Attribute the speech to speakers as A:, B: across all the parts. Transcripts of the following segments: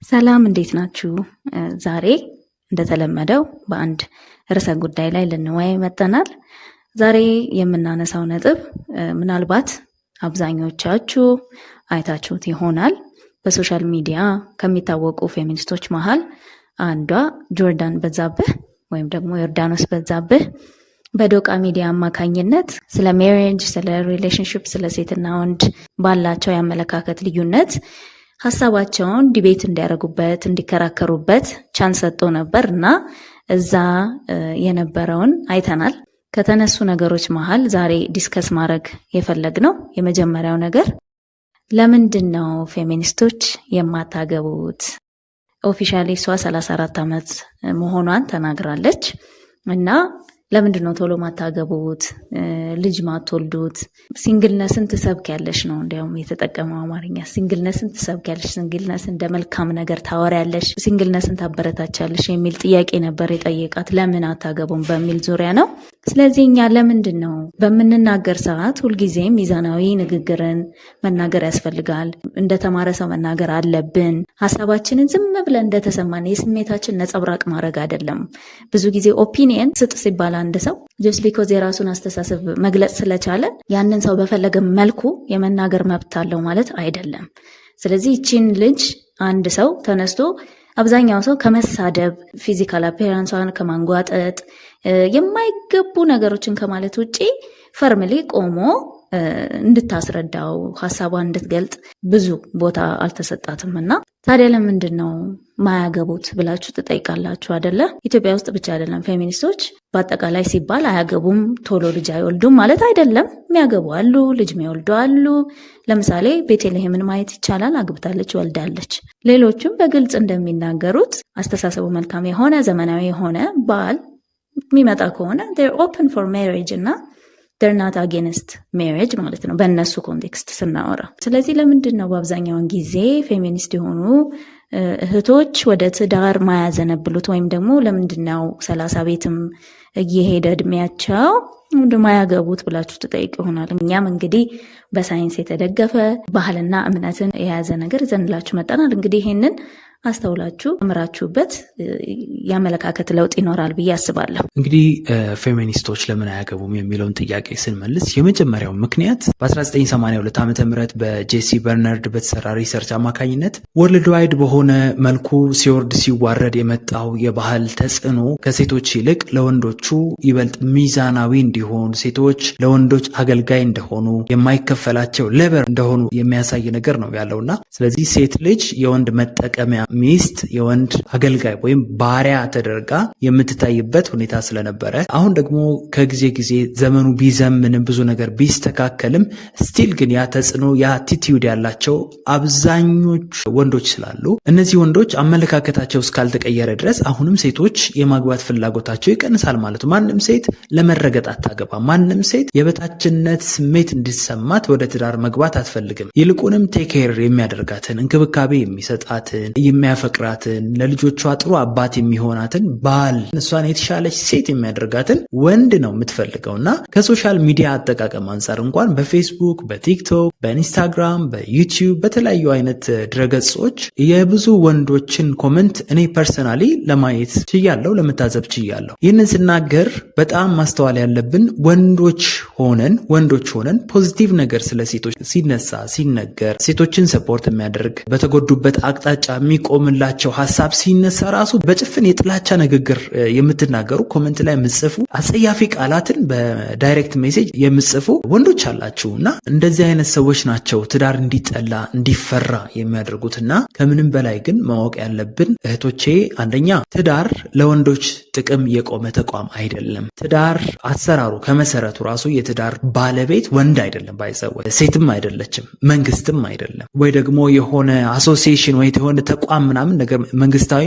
A: ሰላም እንዴት ናችሁ? ዛሬ እንደተለመደው በአንድ ርዕሰ ጉዳይ ላይ ልንወያይ መጥተናል። ዛሬ የምናነሳው ነጥብ ምናልባት አብዛኞቻችሁ አይታችሁት ይሆናል። በሶሻል ሚዲያ ከሚታወቁ ፌሚኒስቶች መሃል አንዷ ጆርዳን በዛብህ ወይም ደግሞ ዮርዳኖስ በዛብህ በዶቃ ሚዲያ አማካኝነት ስለ ሜሪጅ፣ ስለ ሪሌሽንሽፕ፣ ስለ ሴትና ወንድ ባላቸው የአመለካከት ልዩነት ሀሳባቸውን ዲቤት እንዲያደርጉበት እንዲከራከሩበት ቻንስ ሰጥቶ ነበር እና እዛ የነበረውን አይተናል። ከተነሱ ነገሮች መሃል ዛሬ ዲስከስ ማድረግ የፈለግነው የመጀመሪያው ነገር ለምንድን ነው ፌሚኒስቶች የማታገቡት? ኦፊሻሊ እሷ 34 ዓመት መሆኗን ተናግራለች እና ለምንድን ነው ቶሎ ማታገቡት? ልጅ ማትወልዱት? ሲንግልነስን ትሰብኪያለሽ ነው እንዲያውም የተጠቀመው አማርኛ። ሲንግልነስን ትሰብኪያለሽ፣ ሲንግልነስን እንደ መልካም ነገር ታወሪያለሽ፣ ሲንግልነስን ታበረታቻለሽ የሚል ጥያቄ ነበር የጠየቃት። ለምን አታገቡም በሚል ዙሪያ ነው። ስለዚህ እኛ ለምንድን ነው በምንናገር ሰዓት ሁልጊዜም ሚዛናዊ ንግግርን መናገር ያስፈልጋል። እንደተማረ ሰው መናገር አለብን። ሀሳባችንን ዝም ብለን እንደተሰማን የስሜታችን ነጸብራቅ ማድረግ አይደለም። ብዙ ጊዜ ኦፒኒየን ስጥ ሲባል አንድ ሰው ጀስት ቢኮዝ የራሱን አስተሳሰብ መግለጽ ስለቻለ ያንን ሰው በፈለገ መልኩ የመናገር መብት አለው ማለት አይደለም። ስለዚህ ይቺን ልጅ አንድ ሰው ተነስቶ አብዛኛው ሰው ከመሳደብ፣ ፊዚካል አፒራንሷን ከማንጓጠጥ፣ የማይገቡ ነገሮችን ከማለት ውጪ ፈርምሊ ቆሞ እንድታስረዳው ሀሳቧን እንድትገልጥ ብዙ ቦታ አልተሰጣትም እና ታዲያ ለምንድን ነው ማያገቡት ብላችሁ ትጠይቃላችሁ አይደለ? ኢትዮጵያ ውስጥ ብቻ አይደለም ፌሚኒስቶች በአጠቃላይ ሲባል አያገቡም፣ ቶሎ ልጅ አይወልዱም ማለት አይደለም። የሚያገቡ አሉ፣ ልጅ የሚወልዱ አሉ። ለምሳሌ ቤተልሔምን ማየት ይቻላል። አግብታለች፣ ወልዳለች። ሌሎችም በግልጽ እንደሚናገሩት አስተሳሰቡ መልካም የሆነ ዘመናዊ የሆነ ባል የሚመጣ ከሆነ they're open for marriage እና they're not against marriage ማለት ነው በእነሱ ኮንቴክስት ስናወራ። ስለዚህ ለምንድን ነው በአብዛኛውን ጊዜ ፌሚኒስት የሆኑ እህቶች ወደ ትዳር ማያዘነብሉት? ወይም ደግሞ ለምንድን ነው 30 ቤትም እየሄደ እድሜያቸው ማያገቡት ብላችሁ ትጠይቅ ይሆናል። እኛም እንግዲህ በሳይንስ የተደገፈ ባህልና እምነትን የያዘ ነገር ይዘንላችሁ መጠናል። እንግዲህ ይሄንን አስተውላችሁ እምራችሁበት የአመለካከት ለውጥ ይኖራል ብዬ አስባለሁ።
B: እንግዲህ ፌሚኒስቶች ለምን አያገቡም የሚለውን ጥያቄ ስንመልስ የመጀመሪያው ምክንያት በ1982 ዓመተ ምህረት በጄሲ በርናርድ በተሰራ ሪሰርች አማካኝነት ወርልድ ዋይድ በሆነ መልኩ ሲወርድ ሲዋረድ የመጣው የባህል ተጽዕኖ ከሴቶች ይልቅ ለወንዶቹ ይበልጥ ሚዛናዊ እንዲሆን፣ ሴቶች ለወንዶች አገልጋይ እንደሆኑ፣ የማይከፈላቸው ሌበር እንደሆኑ የሚያሳይ ነገር ነው ያለውና ስለዚህ ሴት ልጅ የወንድ መጠቀሚያ ሚስት፣ የወንድ አገልጋይ ወይም ባሪያ ተደርጋ የምትታይበት ሁኔታ ስለነበረ አሁን ደግሞ ከጊዜ ጊዜ ዘመኑ ቢዘምንም ብዙ ነገር ቢስተካከልም ስቲል ግን ያ ተጽዕኖ ያ አቲቲዩድ ያላቸው አብዛኞቹ ወንዶች ስላሉ እነዚህ ወንዶች አመለካከታቸው እስካልተቀየረ ድረስ አሁንም ሴቶች የማግባት ፍላጎታቸው ይቀንሳል ማለት ነው። ማንም ሴት ለመረገጥ አታገባ። ማንም ሴት የበታችነት ስሜት እንዲሰማት ወደ ትዳር መግባት አትፈልግም። ይልቁንም ቴኬር የሚያደርጋትን እንክብካቤ የሚሰጣትን የሚያፈቅራትን ለልጆቿ ጥሩ አባት የሚሆናትን ባል እሷን የተሻለች ሴት የሚያደርጋትን ወንድ ነው የምትፈልገው እና ከሶሻል ሚዲያ አጠቃቀም አንጻር እንኳን በፌስቡክ፣ በቲክቶክ፣ በኢንስታግራም፣ በዩቲዩብ በተለያዩ አይነት ድረገጾች የብዙ ወንዶችን ኮመንት እኔ ፐርሰናሊ ለማየት ችያለሁ፣ ለመታዘብ ችያለሁ። ይህንን ስናገር በጣም ማስተዋል ያለብን ወንዶች ሆነን ፖዚቲቭ ነገር ስለ ሴቶች ሲነሳ ሲነገር ሴቶችን ሰፖርት የሚያደርግ በተጎዱበት አቅጣጫ የሚቆምላቸው ሀሳብ ሲነሳ ራሱ በጭፍን የጥላቻ ንግግር የምትናገሩ ኮመንት ላይ የምጽፉ አጸያፊ ቃላትን በዳይሬክት ሜሴጅ የምጽፉ ወንዶች አላችሁ እና እንደዚህ አይነት ሰዎች ናቸው ትዳር እንዲጠላ እንዲፈራ የሚያደርጉትና ከምንም በላይ ግን ማወቅ ያለብን እህቶቼ፣ አንደኛ ትዳር ለወንዶች ጥቅም የቆመ ተቋም አይደለም። ትዳር አሰራሩ ከመሰረቱ ራሱ የትዳር ባለቤት ወንድ አይደለም፣ ባይዘው ሴትም አይደለችም፣ መንግስትም አይደለም፣ ወይ ደግሞ የሆነ አሶሲዬሽን ወይ የሆነ ተቋም ምናምን ነገር መንግስታዊ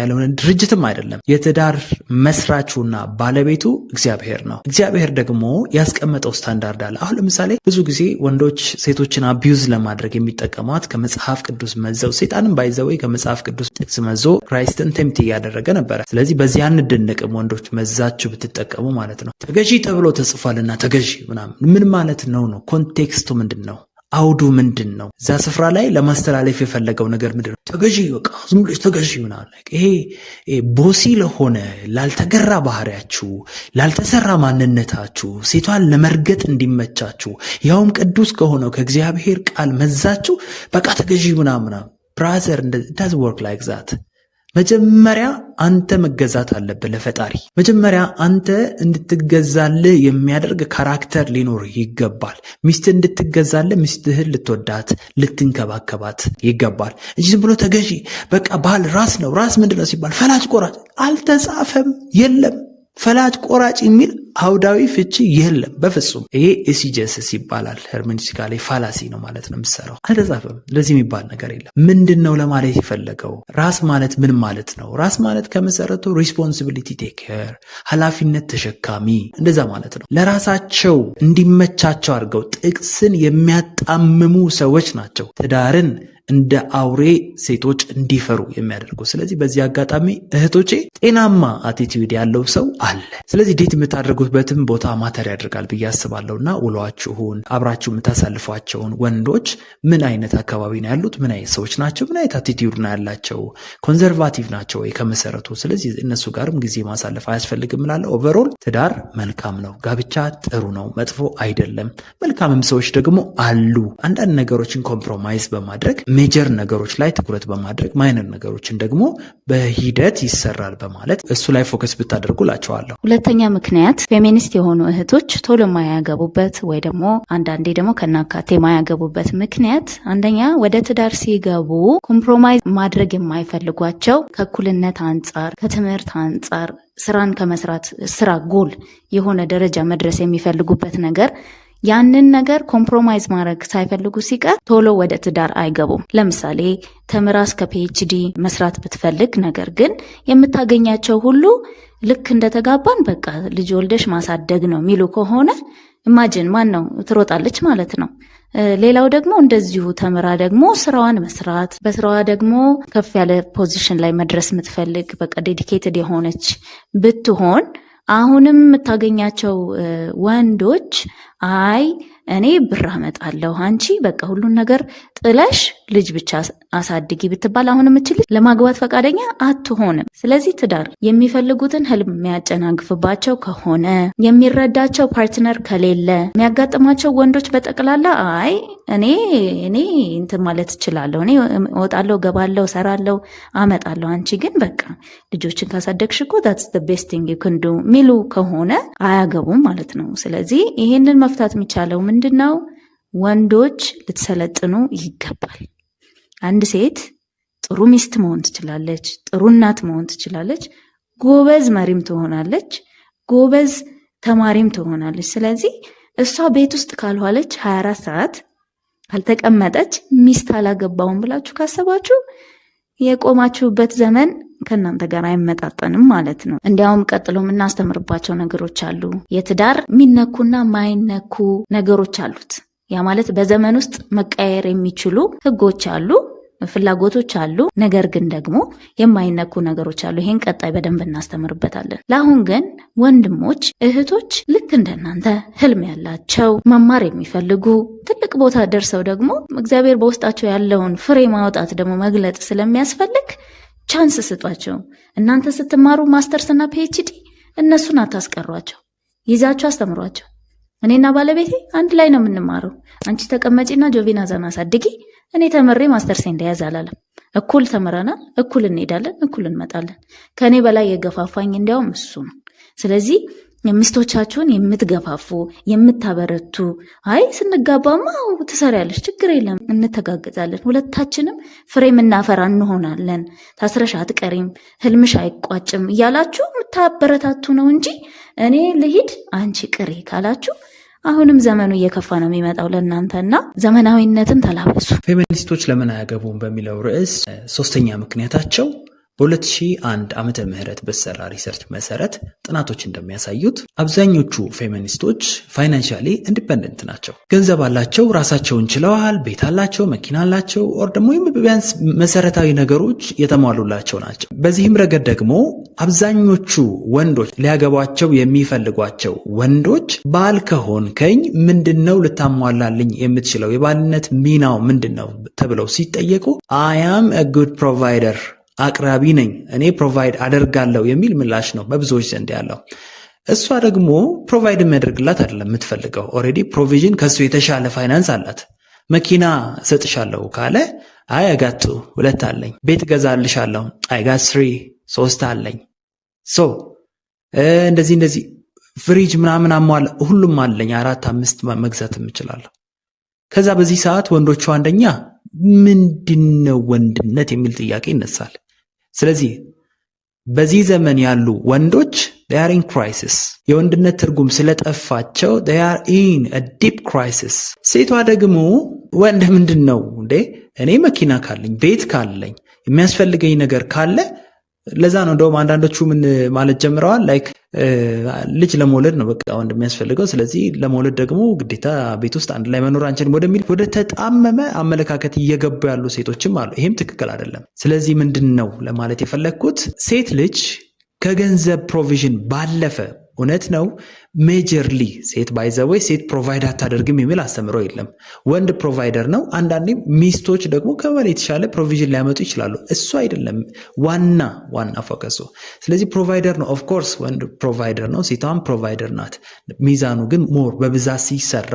B: ያልሆነ ድርጅትም አይደለም። የትዳር መስራቹና ባለቤቱ እግዚአብሔር ነው። እግዚአብሔር ደግሞ ያስቀመጠው ስታንዳርድ አለ። አሁን ለምሳሌ ብዙ ጊዜ ወንዶች ሴቶችን አቢዩዝ ለማድረግ የሚጠቀሟት ከመጽሐፍ ቅዱስ መዘው፣ ሴጣንም ባይዘው ከመጽሐፍ ቅዱስ ጥቅስ መዞ ክራይስትን ቴምፕት እያደረገ ነበረ። ስለዚህ በዚህ አንደነቅም ወንዶች መዛችሁ ብትጠቀሙ ማለት ነው። ተገዢ ተብሎ ተጽፏልና ተገዢ ምናምን ምን ማለት ነው? ኮንቴክስቱ ምንድን ነው? አውዱ ምንድን ነው? እዛ ስፍራ ላይ ለማስተላለፍ የፈለገው ነገር ምንድን ነው? ተገዢ፣ በቃ ዝም ብለሽ ተገዢ ምናምን። ይሄ ቦሲ ለሆነ ላልተገራ ባህሪያችሁ፣ ላልተሰራ ማንነታችሁ፣ ሴቷን ለመርገጥ እንዲመቻችሁ፣ ያውም ቅዱስ ከሆነው ከእግዚአብሔር ቃል መዛችሁ በቃ ተገዢ ምናምን። ብራዘር ዳዝ ወርክ ላይክ ዛት። መጀመሪያ አንተ መገዛት አለብህ ለፈጣሪ። መጀመሪያ አንተ እንድትገዛልህ የሚያደርግ ካራክተር ሊኖር ይገባል። ሚስት እንድትገዛልህ ሚስትህን ልትወዳት ልትንከባከባት ይገባል እንጂ ዝም ብሎ ተገዢ በቃ ባል ራስ ነው። ራስ ምንድን ነው ሲባል ፈላጭ ቆራጭ አልተጻፈም፣ የለም። ፈላጭ ቆራጭ የሚል አውዳዊ ፍቺ የለም በፍጹም። ይሄ ኤሲጀስስ ይባላል። ሄርሜኒስቲካሊ ፋላሲ ነው ማለት ነው የምትሰራው። አልተጻፈም። ለዚህ የሚባል ነገር የለም። ምንድን ነው ለማለት የፈለገው? ራስ ማለት ምን ማለት ነው? ራስ ማለት ከመሰረቱ ሪስፖንሲቢሊቲ ቴከር፣ ኃላፊነት ተሸካሚ እንደዛ ማለት ነው። ለራሳቸው እንዲመቻቸው አድርገው ጥቅስን የሚያጣምሙ ሰዎች ናቸው ትዳርን እንደ አውሬ ሴቶች እንዲፈሩ የሚያደርጉ። ስለዚህ በዚህ አጋጣሚ እህቶቼ ጤናማ አቲቲዩድ ያለው ሰው አለ። ስለዚህ ዴት የምታደርጉበትም ቦታ ማተር ያደርጋል ብዬ አስባለሁና ውሏችሁን፣ አብራችሁ የምታሳልፏቸውን ወንዶች ምን አይነት አካባቢ ነው ያሉት? ምን አይነት ሰዎች ናቸው? ምን አይነት አቲቲዩድ ነው ያላቸው? ኮንዘርቫቲቭ ናቸው ወይ ከመሰረቱ? ስለዚህ እነሱ ጋርም ጊዜ ማሳለፍ አያስፈልግም እላለሁ። ኦቨርኦል ትዳር መልካም ነው፣ ጋብቻ ጥሩ ነው፣ መጥፎ አይደለም። መልካምም ሰዎች ደግሞ አሉ። አንዳንድ ነገሮችን ኮምፕሮማይዝ በማድረግ ሜጀር ነገሮች ላይ ትኩረት በማድረግ ማይነር ነገሮችን ደግሞ በሂደት ይሰራል በማለት እሱ ላይ ፎከስ ብታደርጉ ላቸዋለሁ።
A: ሁለተኛ ምክንያት ፌሚኒስት የሆኑ እህቶች ቶሎ ማያገቡበት ወይ ደግሞ አንዳንዴ ደግሞ ከናካቴ ማያገቡበት ምክንያት አንደኛ ወደ ትዳር ሲገቡ ኮምፕሮማይዝ ማድረግ የማይፈልጓቸው ከእኩልነት አንጻር፣ ከትምህርት አንጻር፣ ስራን ከመስራት ስራ ጎል የሆነ ደረጃ መድረስ የሚፈልጉበት ነገር ያንን ነገር ኮምፕሮማይዝ ማድረግ ሳይፈልጉ ሲቀር ቶሎ ወደ ትዳር አይገቡም። ለምሳሌ ተምራ እስከ ፒኤችዲ መስራት ብትፈልግ ነገር ግን የምታገኛቸው ሁሉ ልክ እንደተጋባን በቃ ልጅ ወልደሽ ማሳደግ ነው የሚሉ ከሆነ ኢማጂን ማን ነው ትሮጣለች ማለት ነው። ሌላው ደግሞ እንደዚሁ ተምራ ደግሞ ስራዋን መስራት በስራዋ ደግሞ ከፍ ያለ ፖዚሽን ላይ መድረስ የምትፈልግ በቃ ዴዲኬትድ የሆነች ብትሆን አሁንም የምታገኛቸው ወንዶች አይ እኔ ብር አመጣለሁ አንቺ በቃ ሁሉን ነገር ጥለሽ ልጅ ብቻ አሳድጊ ብትባል አሁን የምትችል ለማግባት ፈቃደኛ አትሆንም። ስለዚህ ትዳር የሚፈልጉትን ህልም የሚያጨናግፍባቸው ከሆነ የሚረዳቸው ፓርትነር ከሌለ የሚያጋጥማቸው ወንዶች በጠቅላላ አይ እኔ እንትን ማለት እችላለሁ፣ እኔ እወጣለሁ፣ ገባለሁ፣ ሰራለሁ፣ አመጣለሁ፣ አንቺ ግን በቃ ልጆችን ካሳደግሽ እኮ that's the best thing you can do ሚሉ ከሆነ አያገቡም ማለት ነው። ስለዚህ ይሄንን መፍታት የሚቻለው ምንድነው? ወንዶች ልትሰለጥኑ ይገባል። አንድ ሴት ጥሩ ሚስት መሆን ትችላለች፣ ጥሩ እናት መሆን ትችላለች፣ ጎበዝ መሪም ትሆናለች፣ ጎበዝ ተማሪም ትሆናለች። ስለዚህ እሷ ቤት ውስጥ ካልዋለች 24 ሰዓት ካልተቀመጠች ሚስት አላገባውም ብላችሁ ካሰባችሁ የቆማችሁበት ዘመን ከእናንተ ጋር አይመጣጠንም ማለት ነው። እንዲያውም ቀጥሎ የምናስተምርባቸው ነገሮች አሉ። የትዳር የሚነኩና ማይነኩ ነገሮች አሉት። ያ ማለት በዘመን ውስጥ መቀየር የሚችሉ ህጎች አሉ፣ ፍላጎቶች አሉ። ነገር ግን ደግሞ የማይነኩ ነገሮች አሉ። ይሄን ቀጣይ በደንብ እናስተምርበታለን። ለአሁን ግን ወንድሞች እህቶች ልክ እንደናንተ ህልም ያላቸው መማር የሚፈልጉ ትልቅ ቦታ ደርሰው ደግሞ እግዚአብሔር በውስጣቸው ያለውን ፍሬ ማውጣት ደግሞ መግለጥ ስለሚያስፈልግ ቻንስ ስጧቸው። እናንተ ስትማሩ ማስተርስና ፒኤችዲ እነሱን አታስቀሯቸው፣ ይዛችሁ አስተምሯቸው። እኔና ባለቤቴ አንድ ላይ ነው የምንማረው። አንቺ ተቀመጪና ጆቪና ዛና አሳድጊ፣ እኔ ተምሬ ማስተርስ እንደያዝ አላለም። እኩል ተምረናል፣ እኩል እንሄዳለን፣ እኩል እንመጣለን። ከኔ በላይ የገፋፋኝ እንዲያውም እሱ ነው። ስለዚህ ሚስቶቻችሁን የምትገፋፉ የምታበረቱ፣ አይ ስንጋባማ ትሰሪያለሽ፣ ችግር የለም እንተጋገዛለን፣ ሁለታችንም ፍሬ የምናፈራ እንሆናለን፣ ታስረሽ አትቀሪም፣ ህልምሽ አይቋጭም እያላችሁ የምታበረታቱ ነው እንጂ እኔ ልሂድ አንቺ ቅሪ ካላችሁ አሁንም ዘመኑ እየከፋ ነው የሚመጣው ለእናንተና ዘመናዊነትን ተላበሱ።
B: ፌሚኒስቶች ለምን አያገቡም በሚለው ርዕስ ሶስተኛ ምክንያታቸው በ2001 ዓመተ ምህረት በተሰራ ሪሰርች መሰረት ጥናቶች እንደሚያሳዩት አብዛኞቹ ፌሚኒስቶች ፋይናንሻሊ ኢንዲፔንደንት ናቸው። ገንዘብ አላቸው፣ ራሳቸውን ችለዋል፣ ቤት አላቸው፣ መኪና አላቸው፣ ኦር ደግሞ ቢያንስ መሰረታዊ ነገሮች የተሟሉላቸው ናቸው። በዚህም ረገድ ደግሞ አብዛኞቹ ወንዶች ሊያገቧቸው የሚፈልጓቸው ወንዶች ባል ከሆንከኝ ምንድነው ልታሟላልኝ የምትችለው የባልነት ሚናው ምንድነው ተብለው ሲጠየቁ አይ አም a good provider አቅራቢ ነኝ እኔ ፕሮቫይድ አደርጋለሁ የሚል ምላሽ ነው በብዙዎች ዘንድ ያለው። እሷ ደግሞ ፕሮቫይድ የሚያደርግላት አይደለም የምትፈልገው። ኦልሬዲ ፕሮቪዥን ከሱ የተሻለ ፋይናንስ አላት። መኪና ሰጥሻለሁ ካለ አይ አጋቱ 2 አለኝ፣ ቤት ገዛልሻለሁ አይ ጋት 3 አለኝ፣ ሶ እንደዚህ ፍሪጅ ምናምን አሟላ ሁሉም አለኝ 4-5 መግዛት እችላለሁ። ከዛ በዚህ ሰዓት ወንዶቹ አንደኛ ምንድነው ወንድነት የሚል ጥያቄ ይነሳል። ስለዚህ በዚህ ዘመን ያሉ ወንዶች they are in crisis። የወንድነት ትርጉም ስለጠፋቸው they are in a deep crisis። ሴቷ ደግሞ ወንድ ምንድነው እንዴ እኔ መኪና ካለኝ ቤት ካለኝ የሚያስፈልገኝ ነገር ካለ ለዛ ነው እንደውም አንዳንዶቹ ምን ማለት ጀምረዋል ላይክ ልጅ ለመውለድ ነው በቃ ወንድ የሚያስፈልገው። ስለዚህ ለመውለድ ደግሞ ግዴታ ቤት ውስጥ አንድ ላይ መኖር አንችልም ወደሚል ወደ ተጣመመ አመለካከት እየገቡ ያሉ ሴቶችም አሉ። ይሄም ትክክል አይደለም። ስለዚህ ምንድነው ለማለት የፈለግኩት ሴት ልጅ ከገንዘብ ፕሮቪዥን ባለፈ እውነት ነው ሜጀርሊ ሴት ባይዘወይ ሴት ፕሮቫይድ አታደርግም የሚል አስተምሮ የለም። ወንድ ፕሮቫይደር ነው። አንዳንዴ ሚስቶች ደግሞ ከበላይ የተሻለ ፕሮቪዥን ሊያመጡ ይችላሉ። እሱ አይደለም ዋና ፎከሱ። ስለዚህ ፕሮቫይደር ነው። ኦፍ ኮርስ ወንድ ፕሮቫይደር ነው፣ ሴቷም ፕሮቫይደር ናት። ሚዛኑ ግን ሞር በብዛት ሲሰራ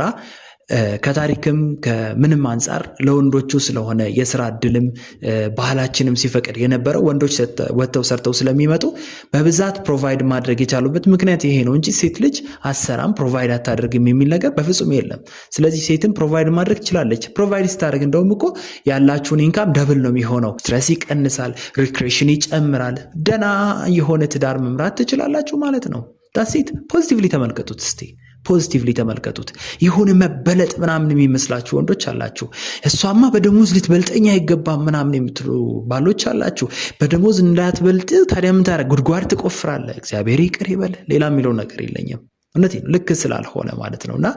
B: ከታሪክም ከምንም አንጻር ለወንዶቹ ስለሆነ የስራ እድልም ባህላችንም ሲፈቅድ የነበረው ወንዶች ወጥተው ሰርተው ስለሚመጡ በብዛት ፕሮቫይድ ማድረግ የቻሉበት ምክንያት ይሄ ነው እንጂ ሴት ልጅ አሰራም ፕሮቫይድ አታደርግም የሚል ነገር በፍጹም የለም። ስለዚህ ሴትም ፕሮቫይድ ማድረግ ትችላለች። ፕሮቫይድ ስታደርግ እንደውም እኮ ያላችሁን ኢንካም ደብል ነው የሚሆነው። ስትረስ ይቀንሳል፣ ሪክሬሽን ይጨምራል፣ ደና የሆነ ትዳር መምራት ትችላላችሁ ማለት ነው። ዳሴት ፖዚቲቭሊ ተመልከቱት እስቲ ፖዚቲቭሊ ተመልከቱት። የሆነ መበለጥ ምናምን የሚመስላችሁ ወንዶች አላችሁ። እሷማ በደሞዝ ልትበልጠኝ አይገባም ምናምን የምትሉ ባሎች አላችሁ። በደሞዝ እንዳትበልጥ ታዲያ ምን ታደርግ? ጉድጓድ ትቆፍራለህ። እግዚአብሔር ይቅር ይበል። ሌላ የሚለው ነገር የለኝም። እውነቴን ነው፣ ልክ ስላልሆነ ማለት ነውና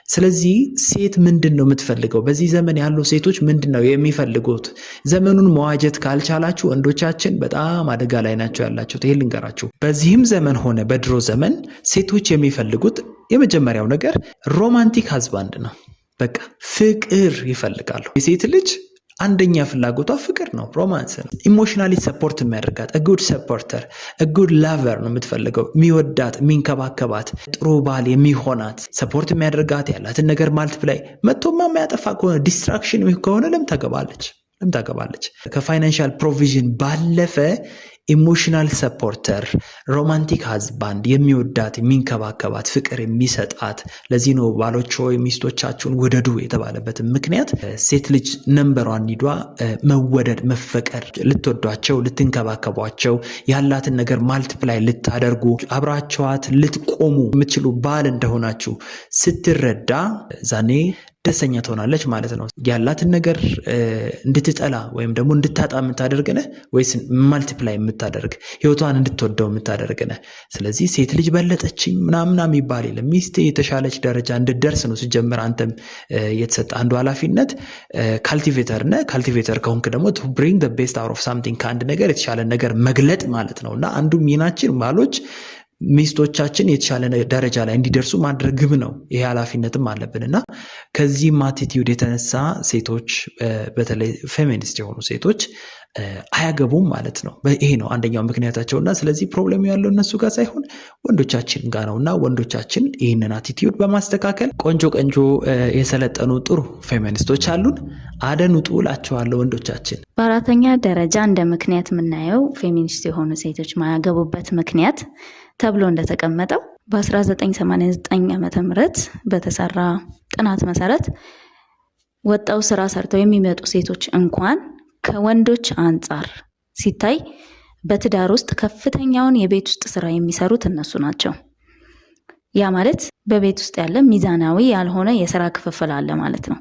B: ስለዚህ ሴት ምንድን ነው የምትፈልገው? በዚህ ዘመን ያሉ ሴቶች ምንድን ነው የሚፈልጉት? ዘመኑን መዋጀት ካልቻላችሁ ወንዶቻችን በጣም አደጋ ላይ ናቸው ያላችሁት። ይሄ ልንገራችሁ። በዚህም ዘመን ሆነ በድሮ ዘመን ሴቶች የሚፈልጉት የመጀመሪያው ነገር ሮማንቲክ ሃዝባንድ ነው። በቃ ፍቅር ይፈልጋሉ። የሴት ልጅ አንደኛ ፍላጎቷ ፍቅር ነው፣ ሮማንስ ነው። ኢሞሽናሊ ሰፖርት የሚያደርጋት ጉድ ሰፖርተር ጉድ ላቨር ነው የምትፈልገው። የሚወዳት የሚንከባከባት፣ ጥሩ ባል የሚሆናት፣ ሰፖርት የሚያደርጋት፣ ያላትን ነገር ማልቲፕላይ መጥቶማ የሚያጠፋ ከሆነ ዲስትራክሽን ከሆነ ለምን ታገባለች? ከፋይናንሻል ፕሮቪዥን ባለፈ ኢሞሽናል ሰፖርተር፣ ሮማንቲክ ሃዝባንድ፣ የሚወዳት የሚንከባከባት፣ ፍቅር የሚሰጣት። ለዚህ ነው ባሎች ሆይ ሚስቶቻችሁን ውደዱ የተባለበትን ምክንያት ሴት ልጅ ነምበሯን ኒዷ መወደድ፣ መፈቀር፣ ልትወዷቸው፣ ልትንከባከቧቸው፣ ያላትን ነገር ማልቲፕላይ ልታደርጉ፣ አብራቸዋት ልትቆሙ የምትችሉ ባል እንደሆናችሁ ስትረዳ ዛኔ ደስተኛ ትሆናለች ማለት ነው። ያላትን ነገር እንድትጠላ ወይም ደግሞ እንድታጣ የምታደርግነህ ወይስ ማልቲፕላይ የምታደርግ ህይወቷን እንድትወደው የምታደርግነህ? ስለዚህ ሴት ልጅ በለጠችኝ ምናምና የሚባል የለም። ሚስት የተሻለች ደረጃ እንድትደርስ ነው ሲጀምር አንተም የተሰጠ አንዱ ኃላፊነት። ካልቲቬተር ነህ። ካልቲቬተር ከሆንክ ደግሞ to bring the best out of something፣ ከአንድ ነገር የተሻለ ነገር መግለጥ ማለት ነው። እና አንዱ ሚናችን ባሎች ሚስቶቻችን የተሻለ ደረጃ ላይ እንዲደርሱ ማድረግም ነው። ይሄ ኃላፊነትም አለብን እና ከዚህም አቲቲዩድ የተነሳ ሴቶች በተለይ ፌሚኒስት የሆኑ ሴቶች አያገቡም ማለት ነው። ይሄ ነው አንደኛው ምክንያታቸውና ስለዚህ ፕሮብሌሙ ያለው እነሱ ጋር ሳይሆን ወንዶቻችን ጋር ነውና ወንዶቻችን ይህንን አቲቲዩድ በማስተካከል ቆንጆ የሰለጠኑ ጥሩ ፌሚኒስቶች አሉን። አደንውጡ እላቸዋለሁ ወንዶቻችን።
A: በአራተኛ ደረጃ እንደ ምክንያት የምናየው ፌሚኒስት የሆኑ ሴቶች ማያገቡበት ምክንያት ተብሎ እንደተቀመጠው በ1989 ዓመተ ምህረት በተሰራ ጥናት መሰረት ወጣው ስራ ሰርተው የሚመጡ ሴቶች እንኳን ከወንዶች አንጻር ሲታይ በትዳር ውስጥ ከፍተኛውን የቤት ውስጥ ስራ የሚሰሩት እነሱ ናቸው። ያ ማለት በቤት ውስጥ ያለ ሚዛናዊ ያልሆነ የስራ ክፍፍል አለ ማለት ነው።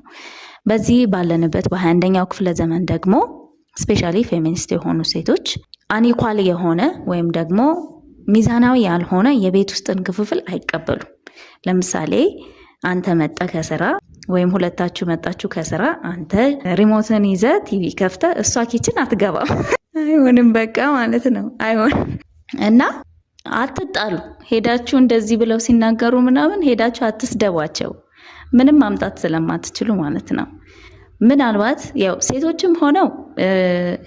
A: በዚህ ባለንበት በ21ኛው ክፍለ ዘመን ደግሞ ስፔሻሊ ፌሚኒስት የሆኑ ሴቶች አኒኳል የሆነ ወይም ደግሞ ሚዛናዊ ያልሆነ የቤት ውስጥን ክፍፍል አይቀበሉም። ለምሳሌ አንተ መጣ ከስራ ወይም ሁለታችሁ መጣችሁ ከስራ፣ አንተ ሪሞትን ይዘ ቲቪ ከፍተ እሷ ኪችን አትገባም። አይሆንም በቃ ማለት ነው። አይሆንም። እና አትጣሉ። ሄዳችሁ እንደዚህ ብለው ሲናገሩ ምናምን ሄዳችሁ አትስደቧቸው፣ ምንም ማምጣት ስለማትችሉ ማለት ነው። ምናልባት ያው ሴቶችም ሆነው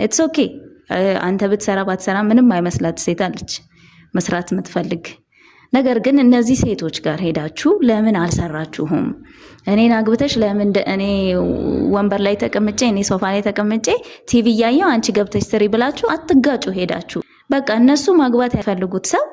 A: ኢትስ ኦኬ፣ አንተ ብትሰራ ባትሰራ ምንም አይመስላት ሴት አለች መስራት የምትፈልግ። ነገር ግን እነዚህ ሴቶች ጋር ሄዳችሁ ለምን አልሰራችሁም? እኔን አግብተሽ ለምን እኔ ወንበር ላይ ተቀምጬ እኔ ሶፋ ላይ ተቀምጬ ቲቪ እያየሁ አንቺ ገብተሽ ስሪ ብላችሁ አትጋጩ። ሄዳችሁ በቃ እነሱ ማግባት ያፈልጉት ሰው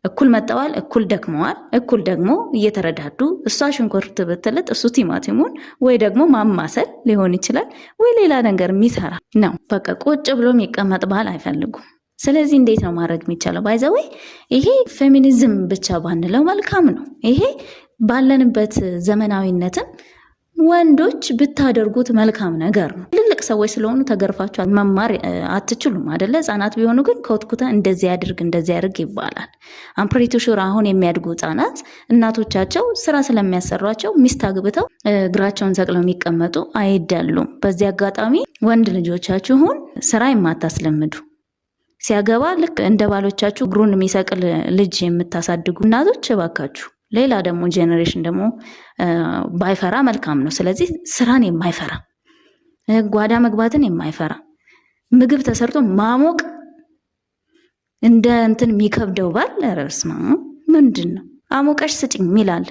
A: እኩል መጠዋል፣ እኩል ደክመዋል፣ እኩል ደግሞ እየተረዳዱ እሷ ሽንኩርት ብትልጥ እሱ ቲማቲሙን ወይ ደግሞ ማማሰል ሊሆን ይችላል ወይ ሌላ ነገር የሚሰራ ነው። በቃ ቁጭ ብሎ የሚቀመጥ ባህል አይፈልጉም። ስለዚህ እንዴት ነው ማድረግ የሚቻለው? ባይዘወይ ይሄ ፌሚኒዝም ብቻ ባንለው መልካም ነው። ይሄ ባለንበት ዘመናዊነትም ወንዶች ብታደርጉት መልካም ነገር ነው። ትልልቅ ሰዎች ስለሆኑ ተገርፋችሁ መማር አትችሉም አይደለ? ህጻናት ቢሆኑ ግን ከወትኩታ እንደዚህ ያድርግ ይባላል። አምፕሪቱ ሹር አሁን የሚያድጉ ህጻናት እናቶቻቸው ስራ ስለሚያሰሯቸው ሚስት አግብተው እግራቸውን ሰቅለው የሚቀመጡ አይደሉም። በዚህ አጋጣሚ ወንድ ልጆቻችሁን ስራ የማታስለምዱ፣ ሲያገባ ልክ እንደ ባሎቻችሁ እግሩን የሚሰቅል ልጅ የምታሳድጉ እናቶች እባካችሁ። ሌላ ደግሞ ጄኔሬሽን ደግሞ ባይፈራ መልካም ነው። ስለዚህ ስራን የማይፈራ ጓዳ መግባትን የማይፈራ ምግብ ተሰርቶ ማሞቅ እንደ እንትን የሚከብደው ባል ረስማ ምንድን ነው አሞቀሽ ስጭኝ ሚላል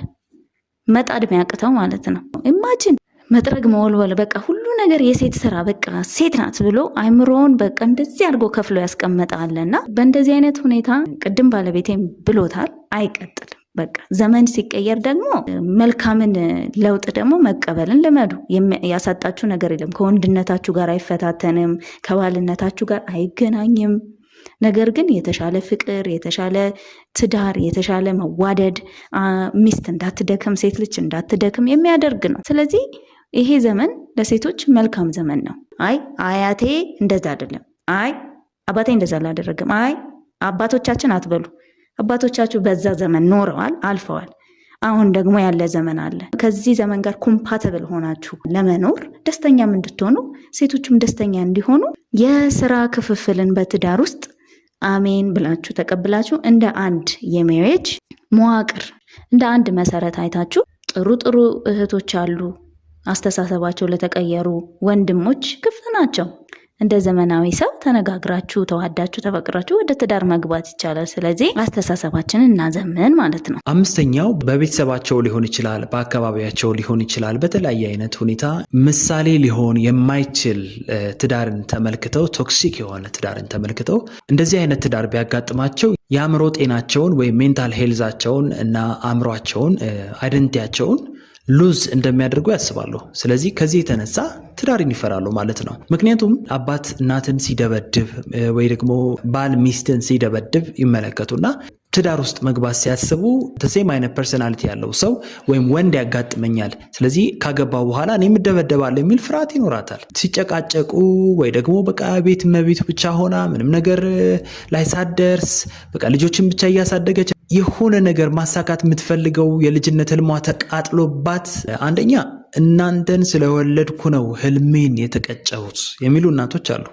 A: መጣድ የሚያቅተው ማለት ነው። ኢማጂን መጥረግ መወልወል በቃ ሁሉ ነገር የሴት ስራ በቃ ሴት ናት ብሎ አይምሮውን በቃ እንደዚህ አድርጎ ከፍሎ ያስቀምጣልና በእንደዚህ አይነት ሁኔታ ቅድም ባለቤቴም ብሎታል፣ አይቀጥልም። በቃ ዘመን ሲቀየር ደግሞ መልካምን ለውጥ ደግሞ መቀበልን ልመዱ። ያሳጣችሁ ነገር የለም። ከወንድነታችሁ ጋር አይፈታተንም፣ ከባልነታችሁ ጋር አይገናኝም። ነገር ግን የተሻለ ፍቅር፣ የተሻለ ትዳር፣ የተሻለ መዋደድ፣ ሚስት እንዳትደክም፣ ሴት ልጅ እንዳትደክም የሚያደርግ ነው። ስለዚህ ይሄ ዘመን ለሴቶች መልካም ዘመን ነው። አይ አያቴ እንደዛ አይደለም፣ አይ አባቴ እንደዛ አላደረግም፣ አይ አባቶቻችን አትበሉ። አባቶቻችሁ በዛ ዘመን ኖረዋል፣ አልፈዋል። አሁን ደግሞ ያለ ዘመን አለ። ከዚህ ዘመን ጋር ኮምፓተብል ሆናችሁ ለመኖር ደስተኛም እንድትሆኑ ሴቶችም ደስተኛ እንዲሆኑ የስራ ክፍፍልን በትዳር ውስጥ አሜን ብላችሁ ተቀብላችሁ እንደ አንድ የሜሬጅ መዋቅር እንደ አንድ መሰረት አይታችሁ ጥሩ እህቶች አሉ፣ አስተሳሰባቸው ለተቀየሩ ወንድሞች ክፍት ናቸው። እንደ ዘመናዊ ሰው ተነጋግራችሁ ተዋዳችሁ ተፈቅራችሁ ወደ ትዳር መግባት ይቻላል። ስለዚህ አስተሳሰባችንን እናዘምን ማለት ነው።
B: አምስተኛው በቤተሰባቸው ሊሆን ይችላል፣ በአካባቢያቸው ሊሆን ይችላል፣ በተለያየ አይነት ሁኔታ ምሳሌ ሊሆን የማይችል ትዳርን ተመልክተው ቶክሲክ የሆነ ትዳርን ተመልክተው እንደዚህ አይነት ትዳር ቢያጋጥማቸው የአእምሮ ጤናቸውን ወይም ሜንታል ሄልዛቸውን እና አእምሯቸውን አይደንቲያቸውን ሉዝ እንደሚያደርጉ ያስባሉ። ስለዚህ ከዚህ የተነሳ ትዳርን ይፈራሉ ማለት ነው። ምክንያቱም አባት እናትን ሲደበድብ ወይ ደግሞ ባል ሚስትን ሲደበድብ ይመለከቱና ትዳር ውስጥ መግባት ሲያስቡ ተሴም አይነት ፐርሰናሊቲ ያለው ሰው ወይም ወንድ ያጋጥመኛል፣ ስለዚህ ካገባው በኋላ እኔም እደበደባለሁ የሚል ፍርሃት ይኖራታል። ሲጨቃጨቁ ወይ ደግሞ በቃ ቤት መቤት ብቻ ሆና ምንም ነገር ላይ ሳትደርስ በቃ ልጆችን ብቻ እያሳደገች የሆነ ነገር ማሳካት የምትፈልገው የልጅነት ህልሟ ተቃጥሎባት አንደኛ እናንተን ስለወለድኩ ነው ህልሜን የተቀጨሁት የሚሉ እናቶች አሉ።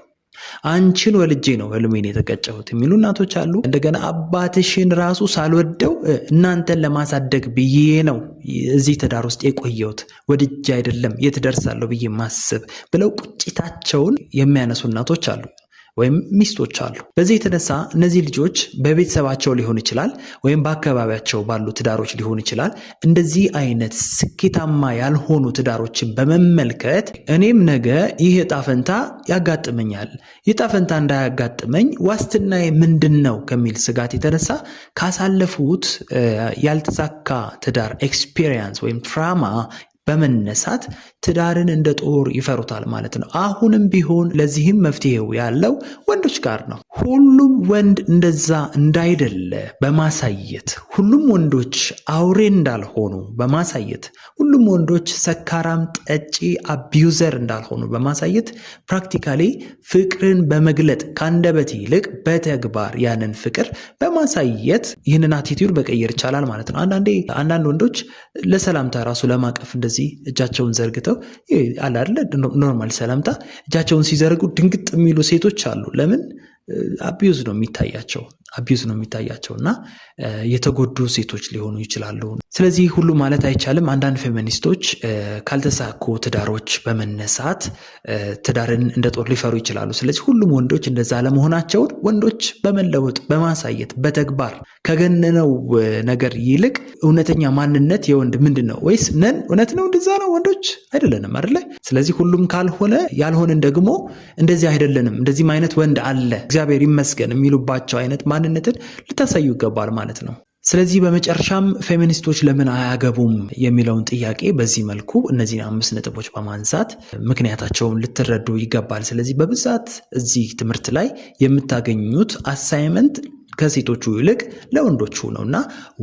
B: አንቺን ወልጄ ነው ህልሜን የተቀጨሁት የሚሉ እናቶች አሉ። እንደገና አባትሽን ራሱ ሳልወደው እናንተን ለማሳደግ ብዬ ነው እዚህ ትዳር ውስጥ የቆየሁት ወድጄ አይደለም የት ደርሳለሁ ብዬ ማስብ ብለው ቁጭታቸውን የሚያነሱ እናቶች አሉ ወይም ሚስቶች አሉ። በዚህ የተነሳ እነዚህ ልጆች በቤተሰባቸው ሊሆን ይችላል ወይም በአካባቢያቸው ባሉ ትዳሮች ሊሆን ይችላል እንደዚህ አይነት ስኬታማ ያልሆኑ ትዳሮችን በመመልከት እኔም ነገ ይህ ዕጣ ፈንታ ያጋጥመኛል፣ ይህ ዕጣ ፈንታ እንዳያጋጥመኝ ዋስትናዬ ምንድን ነው ከሚል ስጋት የተነሳ ካሳለፉት ያልተሳካ ትዳር ኤክስፒሪየንስ ወይም ትራማ በመነሳት ትዳርን እንደ ጦር ይፈሩታል ማለት ነው። አሁንም ቢሆን ለዚህም መፍትሄው ያለው ወንዶች ጋር ነው። ሁሉም ወንድ እንደዛ እንዳይደለ በማሳየት ሁሉም ወንዶች አውሬ እንዳልሆኑ በማሳየት ሁሉም ወንዶች ሰካራም፣ ጠጪ፣ አቢዩዘር እንዳልሆኑ በማሳየት ፕራክቲካሊ ፍቅርን በመግለጥ ከአንደበት ይልቅ በተግባር ያንን ፍቅር በማሳየት ይህንን አቲቲዩድ መቀየር ይቻላል ማለት ነው። አንዳንድ ወንዶች ለሰላምታ ራሱ ለማቀፍ እንደዚህ እጃቸውን ዘርግተው አለ አይደል ኖርማል ሰላምታ እጃቸውን ሲዘርጉ ድንግጥ የሚሉ ሴቶች አሉ። ለምን? አቢዩዝ ነው የሚታያቸው እና የተጎዱ ሴቶች ሊሆኑ ይችላሉ። ስለዚህ ሁሉ ማለት አይቻልም። አንዳንድ ፌሚኒስቶች ካልተሳኩ ትዳሮች በመነሳት ትዳርን እንደ ጦር ሊፈሩ ይችላሉ። ስለዚህ ሁሉም ወንዶች እንደዛ ለመሆናቸውን ወንዶች በመለወጥ በማሳየት በተግባር ከገነነው ነገር ይልቅ እውነተኛ ማንነት የወንድ ምንድን ነው? ወይስ ነን እውነት ነው እንደዛ ነው? ወንዶች አይደለንም አይደለ? ስለዚህ ሁሉም ካልሆነ ያልሆንን ደግሞ እንደዚህ አይደለንም፣ እንደዚህም አይነት ወንድ አለ እግዚአብሔር ይመስገን የሚሉባቸው አይነት ማንነትን ልታሳዩ ይገባል ማለት ነው። ስለዚህ በመጨረሻም ፌሚኒስቶች ለምን አያገቡም የሚለውን ጥያቄ በዚህ መልኩ እነዚህን 5 ነጥቦች በማንሳት ምክንያታቸውን ልትረዱ ይገባል። ስለዚህ በብዛት እዚህ ትምህርት ላይ የምታገኙት አሳይመንት ከሴቶቹ ይልቅ ለወንዶቹ ነውና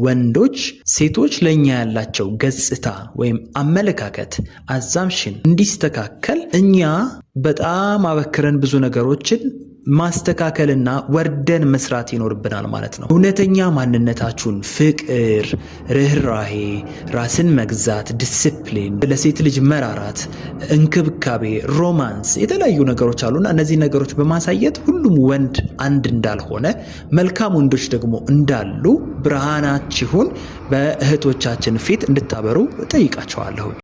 B: ወንዶች ሴቶች ለኛ ያላቸው ገጽታ ወይም አመለካከት አዛምሽን እንዲስተካከል እኛ በጣም አበክረን ብዙ ነገሮችን ማስተካከልና ወርደን መስራት ይኖርብናል ማለት ነው። እውነተኛ ማንነታችሁን ፍቅር፣ ርህራሄ፣ ራስን መግዛት፣ ዲስፕሊን፣ ለሴት ልጅ መራራት፣ እንክብካቤ፣ ሮማንስ የተለያዩ ነገሮች አሉና እነዚህ ነገሮች በማሳየት ሁሉም ወንድ አንድ እንዳልሆነ መልካም ወንዶች ደግሞ እንዳሉ ብርሃናችሁን በእህቶቻችን ፊት እንድታበሩ ጠይቃቸዋለሁ።